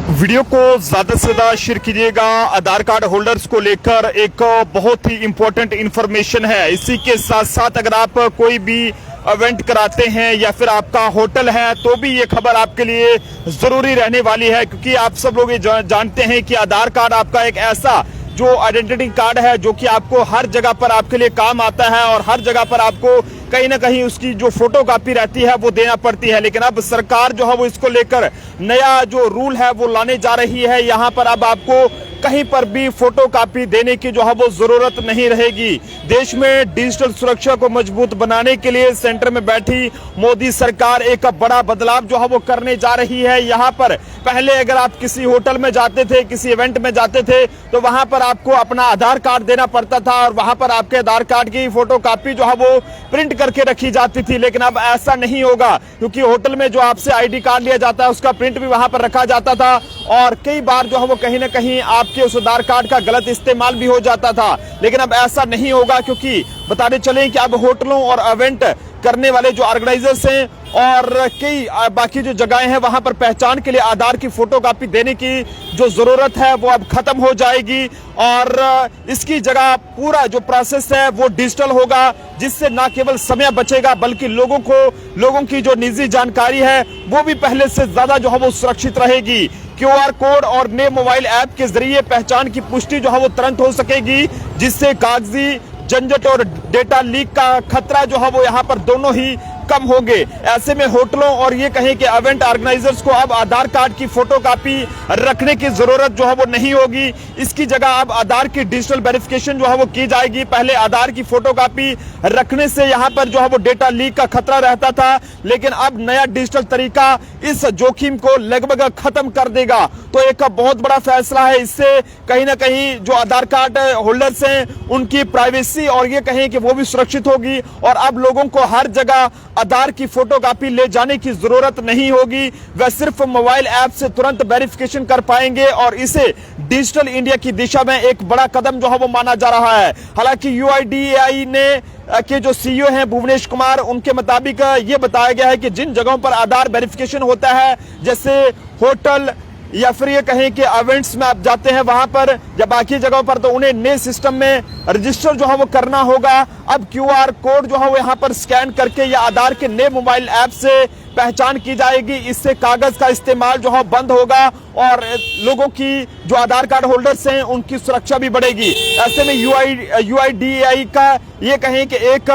Video को ज्यादा से ज्यादा शेयर कीजिएगा। आधार कार्ड होल्डर्स को लेकर एक बहुत ही इंपॉर्टेंट इंफॉर्मेशन है। इसी के साथ साथ अगर आप कोई भी इवेंट कराते हैं या फिर आपका होटल है तो भी ये खबर आपके लिए जरूरी रहने वाली है, क्योंकि आप सब लोग ये जानते हैं कि आधार कार्ड आपका एक ऐसा जो आइडेंटिटी कार्ड है जो कि आपको हर जगह पर आपके लिए काम आता है और हर जगह पर आपको कहीं ना कहीं उसकी जो फोटो कॉपी रहती है वो देना पड़ती है। लेकिन अब सरकार जो है वो इसको लेकर नया जो रूल है वो लाने जा रही है। यहाँ पर अब आपको कहीं पर भी फोटो कॉपी देने की जो है वो जरूरत नहीं रहेगी। देश में डिजिटल सुरक्षा को मजबूत बनाने के लिए सेंटर में बैठी मोदी सरकार एक बड़ा बदलाव जो है वो करने जा रही है। यहाँ पर पहले अगर आप किसी होटल में जाते थे, किसी इवेंट में जाते थे तो वहां पर आपको अपना आधार कार्ड देना पड़ता था और वहां पर आपके आधार कार्ड की फोटो कॉपी जो है वो प्रिंट करके रखी जाती थी। लेकिन अब ऐसा नहीं होगा, क्योंकि होटल में जो आपसे आईडी कार्ड लिया जाता है उसका प्रिंट भी वहां पर रखा जाता था और कई बार जो है वो कहीं ना कहीं आपके उस आधार कार्ड का गलत इस्तेमाल भी हो जाता था। लेकिन अब ऐसा नहीं होगा, क्योंकि बताते चलें कि अब होटलों और इवेंट करने वाले जो ऑर्गेनाइजर्स हैं और कई बाकी जो जगहें हैं वहां पर पहचान के लिए आधार की फोटो कॉपी देने की जो जरूरत है वो अब खत्म हो जाएगी और इसकी जगह पूरा जो प्रोसेस है वो डिजिटल होगा, जिससे ना केवल समय बचेगा बल्कि लोगों की जो निजी जानकारी है वो भी पहले से ज्यादा जो है वो सुरक्षित रहेगी। क्यूआर कोड और नए मोबाइल ऐप के जरिए पहचान की पुष्टि जो है वो तुरंत हो सकेगी, जिससे कागजी झंझट और डेटा लीक का खतरा जो है वो यहाँ पर दोनों ही कम होंगे। ऐसे में होटलों और ये कहें कि इवेंट ऑर्गेनाइजर्स को अब आधार कार्ड की फोटो कॉपी रखने की जरूरत जो है वो नहीं होगी। इसकी जगह अब आधार की डिजिटल वेरिफिकेशन जो है वो की जाएगी। पहले आधार की फोटो कॉपी रखने से यहाँ पर जो है वो डेटा लीक का खतरा रहता था, लेकिन अब नया डिजिटल तरीका इस जोखिम को लगभग खत्म कर देगा। तो एक बहुत बड़ा फैसला है। इससे कहीं ना कहीं जो आधार कार्ड होल्डर्स हैं उनकी प्राइवेसी और ये कहें कि वो भी सुरक्षित होगी और अब लोगों को हर जगह आधार की फोटो कॉपी ले जाने की जरूरत नहीं होगी। वह सिर्फ मोबाइल ऐप से तुरंत वेरिफिकेशन कर पाएंगे और इसे डिजिटल इंडिया की दिशा में एक बड़ा कदम जो है वो माना जा रहा है। हालांकि यूआईडीएआई ने के जो सीईओ हैं भुवनेश कुमार, उनके मुताबिक ये बताया गया है कि जिन जगहों पर आधार वेरिफिकेशन होता है जैसे होटल या फिर ये कहें कि इवेंट्स में आप जाते हैं वहां पर या बाकी जगहों पर, तो उन्हें नए सिस्टम में रजिस्टर जो है वो करना होगा। अब क्यूआर कोड जो है वो यहाँ पर स्कैन करके या आधार के नए मोबाइल ऐप से पहचान की जाएगी। इससे कागज का इस्तेमाल जो है बंद होगा और लोगों की जो आधार कार्ड होल्डर्स हैं उनकी सुरक्षा भी बढ़ेगी। ऐसे में यूआईडीएआई का ये कहें कि एक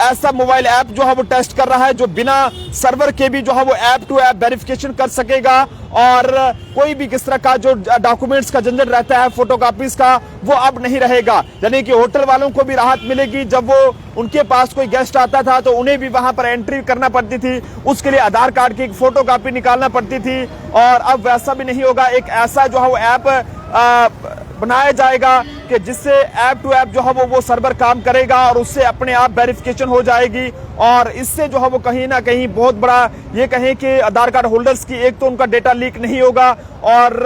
ऐसा मोबाइल ऐप जो है वो टेस्ट कर रहा है जो बिना सर्वर के भी जो है वो ऐप टू ऐप वेरिफिकेशन कर सकेगा और कोई भी किस तरह का जो डॉक्यूमेंट्स का झंझट रहता है फोटोकॉपीज का वो अब नहीं रहेगा। यानी कि होटल वालों को भी राहत मिलेगी। जब वो उनके पास कोई गेस्ट आता था तो उन्हें भी वहां पर एंट्री करना पड़ती थी, उसके लिए आधार कार्ड की एक फोटो कॉपी निकालना पड़ती थी और अब वैसा भी नहीं होगा। एक ऐसा जो है वो ऐप बनाया जाएगा कि जिससे ऐप टू ऐप जो है वो सर्वर काम करेगा और उससे अपने आप वेरिफिकेशन हो जाएगी और इससे जो है वो कहीं ना कहीं बहुत बड़ा ये कहें कि आधार कार्ड होल्डर्स की एक तो उनका डेटा लीक नहीं होगा और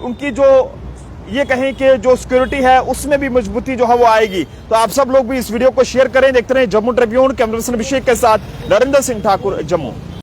उनकी जो ये कहें कि जो सिक्योरिटी है उसमें भी मजबूती जो है वो आएगी। तो आप सब लोग भी इस वीडियो को शेयर करें। देखते रहे जम्मू ट्रिब्यून। कैमरा पर्सन अभिषेक के साथ नरेंद्र सिंह ठाकुर, जम्मू।